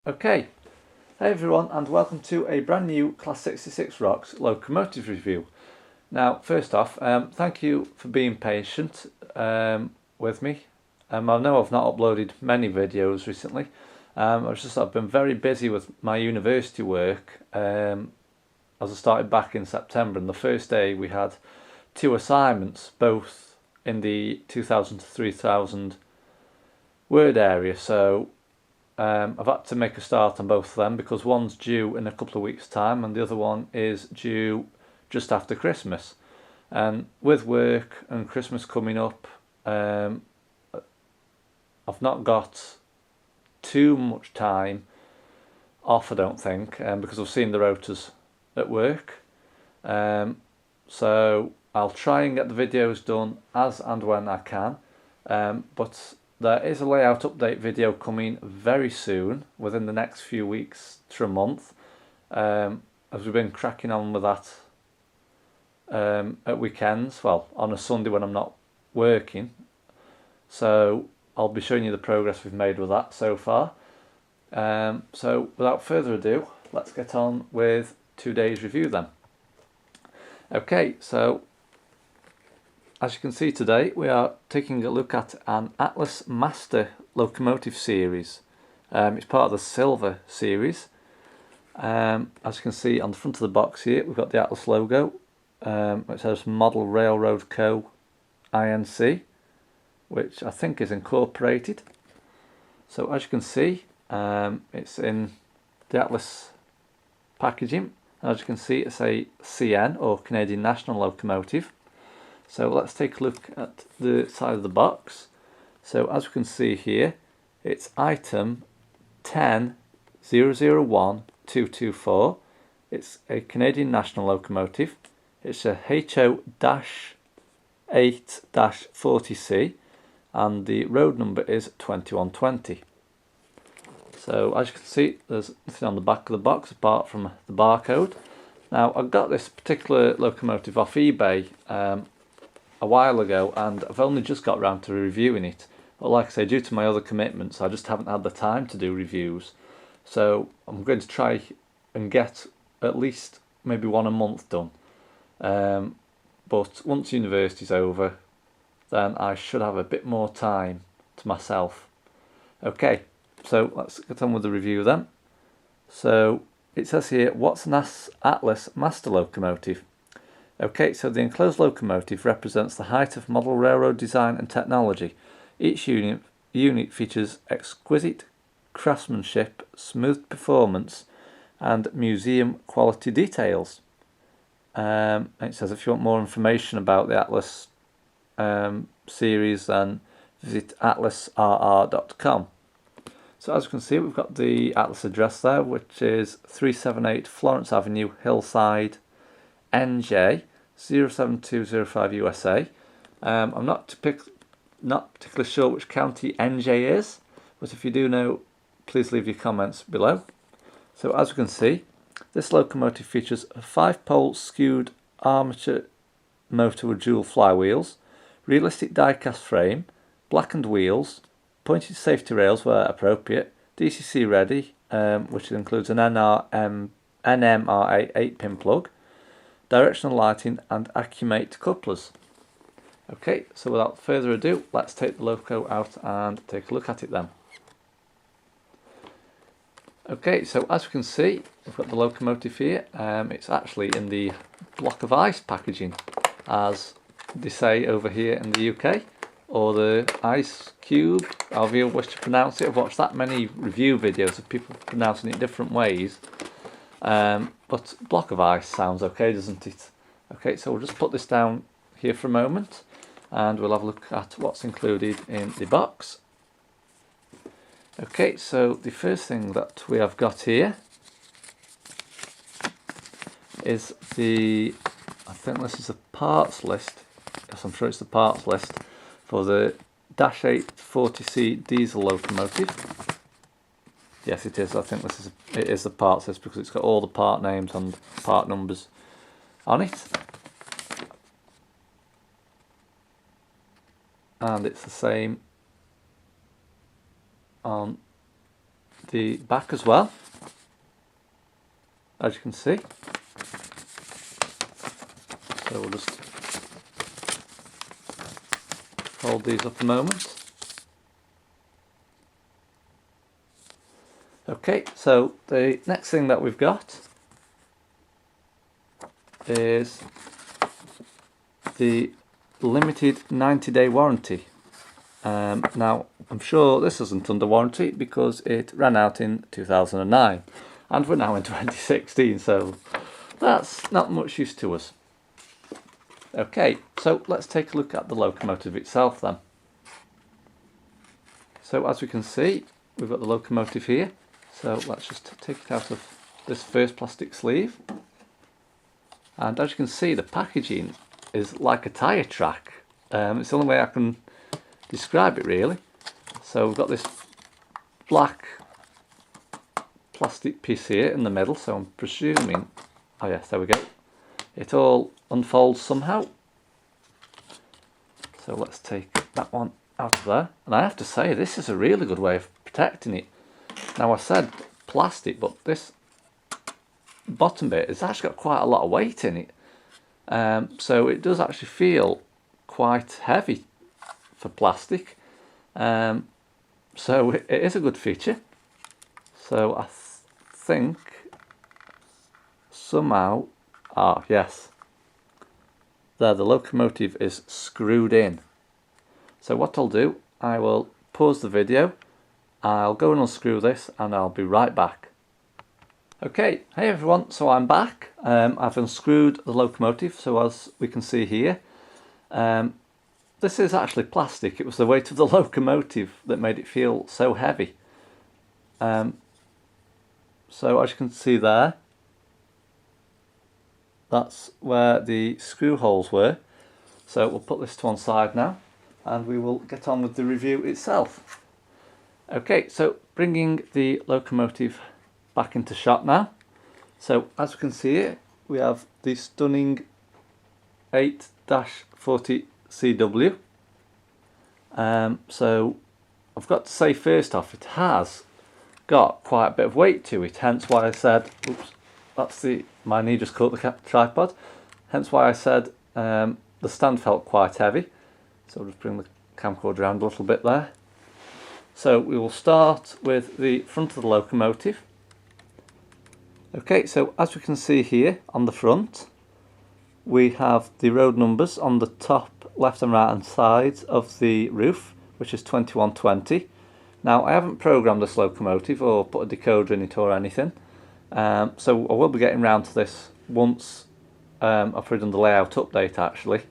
Okay, hey everyone, and welcome to a brand new Class 66 Rocks Locomotive review. Now, first off, thank you for being patient with me. I know I've not uploaded many videos recently. I've been very busy with my university work as I started back in September, and the first day we had two assignments, both in the 2000 to 3000 word area, so I've had to make a start on both of them because one's due in a couple of weeks' time and the other one is due just after Christmas. And with work and Christmas coming up, I've not got too much time off, I don't think, because I've seen the rotas at work. So I'll try and get the videos done as and when I can, but there is a layout update video coming very soon, within the next few weeks to a month, as we've been cracking on with that at weekends, well, on a Sunday when I'm not working. So I'll be showing you the progress we've made with that so far. So without further ado, let's get on with today's review then. Okay, so as you can see today, we are taking a look at an Atlas Master Locomotive series. It's part of the Silver series. As you can see on the front of the box here, we've got the Atlas logo. It says Model Railroad Co. Inc., which I think is incorporated. So as you can see, it's in the Atlas packaging. As you can see, it's a CN, or Canadian National Locomotive. So let's take a look at the side of the box. So as you can see here, it's item 10001224. It's a Canadian National Locomotive. It's a HO-8-40C and the road number is 2120. So as you can see, there's nothing on the back of the box apart from the barcode. Now, I got this particular locomotive off eBay a while ago, and I've only just got around to reviewing it. But like I say, due to my other commitments, I just haven't had the time to do reviews. So I'm going to try and get at least maybe one a month done. But once university's over, then I should have a bit more time to myself. Okay, so let's get on with the review then. So it says here, what's an Atlas Master Locomotive? Okay, so the enclosed locomotive represents the height of model railroad design and technology. Each unit features exquisite craftsmanship, smooth performance, and museum quality details. It says if you want more information about the Atlas series, then visit atlasrr.com. So as you can see, we've got the Atlas address there, which is 378 Florence Avenue, Hillside, NJ 07205 USA. I'm not particularly sure which county NJ is, but if you do know, please leave your comments below. So as you can see, this locomotive features a 5-pole skewed armature motor with dual flywheels, realistic die-cast frame, blackened wheels, pointed safety rails where appropriate, DCC ready, which includes an NMRA 8-pin plug, directional lighting and Accumate couplers. Okay, so without further ado, let's take the loco out and take a look at it then. Okay, so as you can see, we've got the locomotive here. It's actually in the block of ice packaging, as they say over here in the UK, or the ice cube, however you wish to pronounce it. I've watched that many review videos of people pronouncing it different ways. But block of ice sounds okay, doesn't it? Okay, so we'll just put this down here for a moment and we'll have a look at what's included in the box. Okay, so the first thing that we have got here is I think this is a parts list. Yes, I'm sure it's the parts list for the -840C diesel locomotive. Yes, it is. I think it is the parts list because it's got all the part names and part numbers on it. And it's the same on the back as well, as you can see. So we'll just hold these up a moment. Okay, so the next thing that we've got is the limited 90-day warranty. Now, I'm sure this isn't under warranty because it ran out in 2009 and we're now in 2016, so that's not much use to us. Okay, so let's take a look at the locomotive itself then. So as we can see, we've got the locomotive here. So let's just take it out of this first plastic sleeve. And as you can see, the packaging is like a tyre track. It's the only way I can describe it really. So we've got this black plastic piece here in the middle, so I'm presuming, oh yes, there we go. It all unfolds somehow. So let's take that one out of there. And I have to say, this is a really good way of protecting it. Now I said plastic, but this bottom bit has actually got quite a lot of weight in it. So it does actually feel quite heavy for plastic. So it is a good feature. So I think somehow, yes, there the locomotive is screwed in. So what I'll do, I will pause the video, I'll go and unscrew this and I'll be right back. Okay, hey everyone, so I'm back. I've unscrewed the locomotive, so as we can see here, this is actually plastic. It was the weight of the locomotive that made it feel so heavy. So as you can see there, that's where the screw holes were. So we'll put this to one side now and we will get on with the review itself. Okay, so bringing the locomotive back into shot now. So as we can see here, we have the stunning 8-40 CW. So I've got to say first off, it has got quite a bit of weight to it, hence why I said, oops, my knee just caught the tripod, hence why I said the stand felt quite heavy. So I'll just bring the camcorder around a little bit there. So we will start with the front of the locomotive. Okay, so as we can see here on the front, we have the road numbers on the top left and right hand sides of the roof, which is 2120. Now I haven't programmed this locomotive or put a decoder in it or anything, so I will be getting round to this once I've done the layout update actually.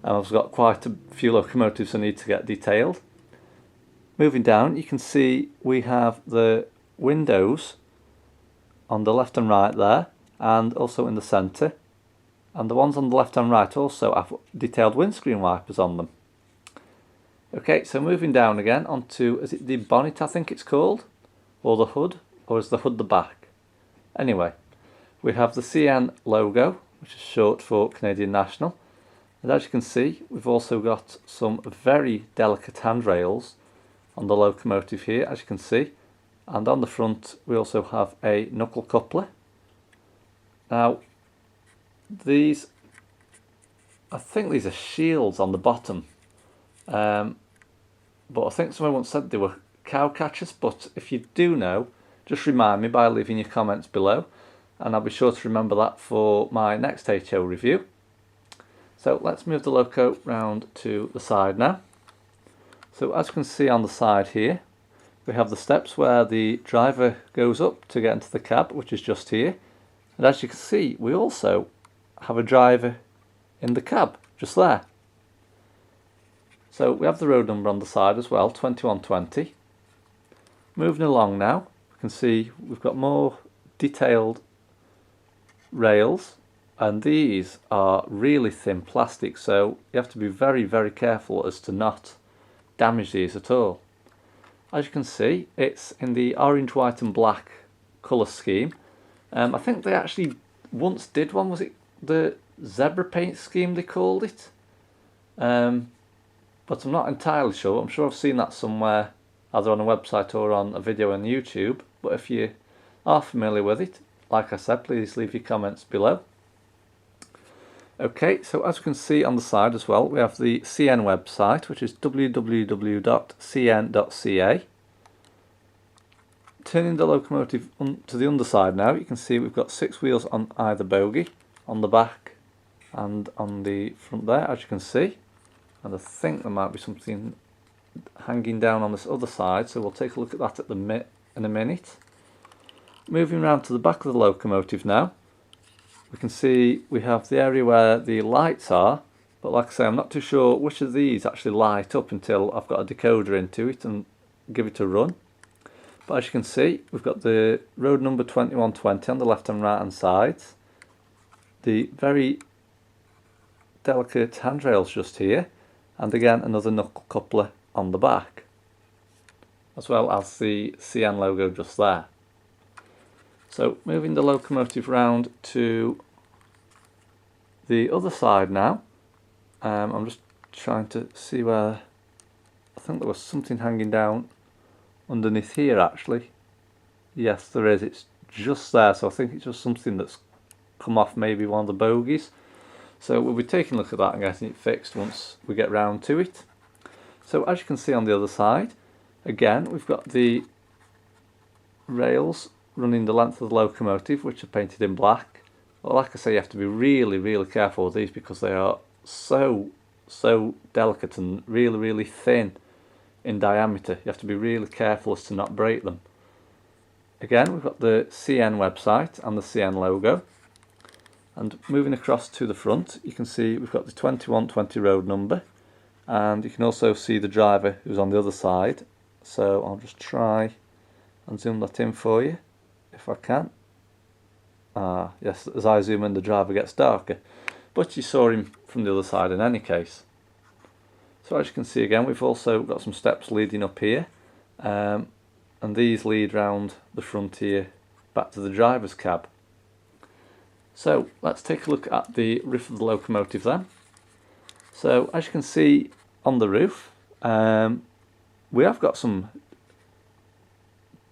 I've got quite a few locomotives I need to get detailed. Moving down, you can see we have the windows on the left and right there, and also in the centre. And the ones on the left and right also have detailed windscreen wipers on them. Okay, so moving down again onto, is it the bonnet I think it's called? Or the hood? Or is the hood the back? Anyway, we have the CN logo, which is short for Canadian National. And as you can see, we've also got some very delicate handrails on the locomotive here, as you can see. And on the front, we also have a knuckle coupler. Now, I think these are shields on the bottom. But I think someone once said they were cow catchers, but if you do know, just remind me by leaving your comments below. And I'll be sure to remember that for my next HO review. So let's move the loco round to the side now. So as you can see on the side here, we have the steps where the driver goes up to get into the cab, which is just here. And as you can see, we also have a driver in the cab, just there. So we have the road number on the side as well, 2120. Moving along now, we can see we've got more detailed rails, and these are really thin plastic, so you have to be very, very careful as to not damage these at all. As you can see, it's in the orange, white and black colour scheme. I think they actually once did one, was it the zebra paint scheme they called it? But I'm not entirely sure. I'm sure I've seen that somewhere either on a website or on a video on YouTube, but if you are familiar with it, like I said, please leave your comments below. Okay, so as you can see on the side as well, we have the CN website, which is www.cn.ca. Turning the locomotive to the underside now, you can see we've got 6 wheels on either bogie, on the back and on the front there, as you can see. And I think there might be something hanging down on this other side, so we'll take a look at that in a minute. Moving round to the back of the locomotive now, we can see we have the area where the lights are, but like I say, I'm not too sure which of these actually light up until I've got a decoder into it and give it a run. But as you can see, we've got the road number 2120 on the left and right hand sides, the very delicate handrails just here, and again another knuckle coupler on the back, as well as the CN logo just there. So moving the locomotive round to the other side now, I'm just trying to see where, I think there was something hanging down underneath here actually. Yes, there is, it's just there, so I think it's just something that's come off maybe one of the bogies. So we'll be taking a look at that and getting it fixed once we get round to it. So as you can see on the other side, again we've got the rails running the length of the locomotive, which are painted in black. Well, like I say, you have to be really careful with these because they are so delicate and really thin in diameter. You have to be really careful as to not break them. Again, we've got the CN website and the CN logo. And moving across to the front, you can see we've got the 2120 road number, and you can also see the driver who's on the other side. So I'll just try and zoom that in for you if I can. Yes, as I zoom in the driver gets darker, but you saw him from the other side in any case. So as you can see again, we've also got some steps leading up here, and these lead round the front here back to the driver's cab. So let's take a look at the roof of the locomotive then. So as you can see on the roof, we have got some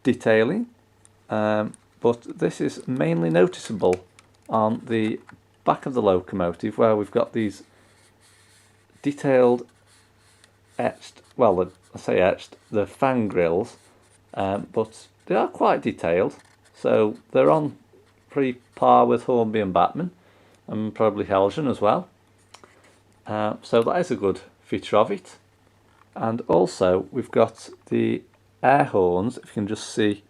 detailing, but this is mainly noticeable on the back of the locomotive, where we've got these detailed etched, well I say etched, the fan grills, but they are quite detailed, so they're on pretty par with Hornby and Batman, and probably Helgen as well. So that is a good feature of it. And also we've got the air horns, if you can just see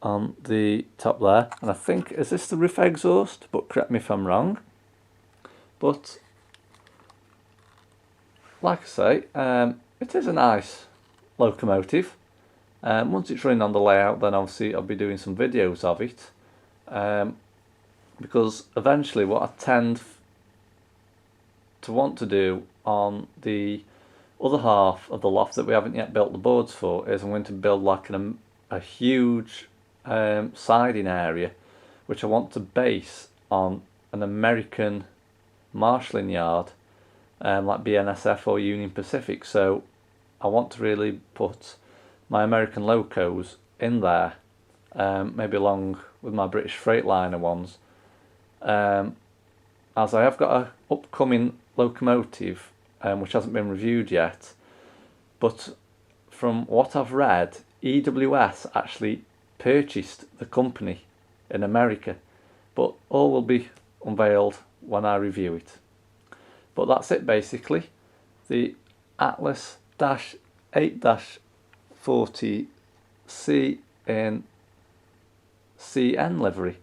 on the top there, and I think, is this the roof exhaust? But correct me if I'm wrong. But like I say, it is a nice locomotive. Once it's running on the layout, then obviously I'll be doing some videos of it. Because eventually what I tend to want to do on the other half of the loft that we haven't yet built the boards for is I'm going to build like a huge siding area, which I want to base on an American marshalling yard, like BNSF or Union Pacific. So I want to really put my American locos in there, maybe along with my British Freightliner ones, as I have got an upcoming locomotive which hasn't been reviewed yet, but from what I've read, EWS actually purchased the company in America, but all will be unveiled when I review it. But that's it basically, the Atlas 8-40C in CN livery.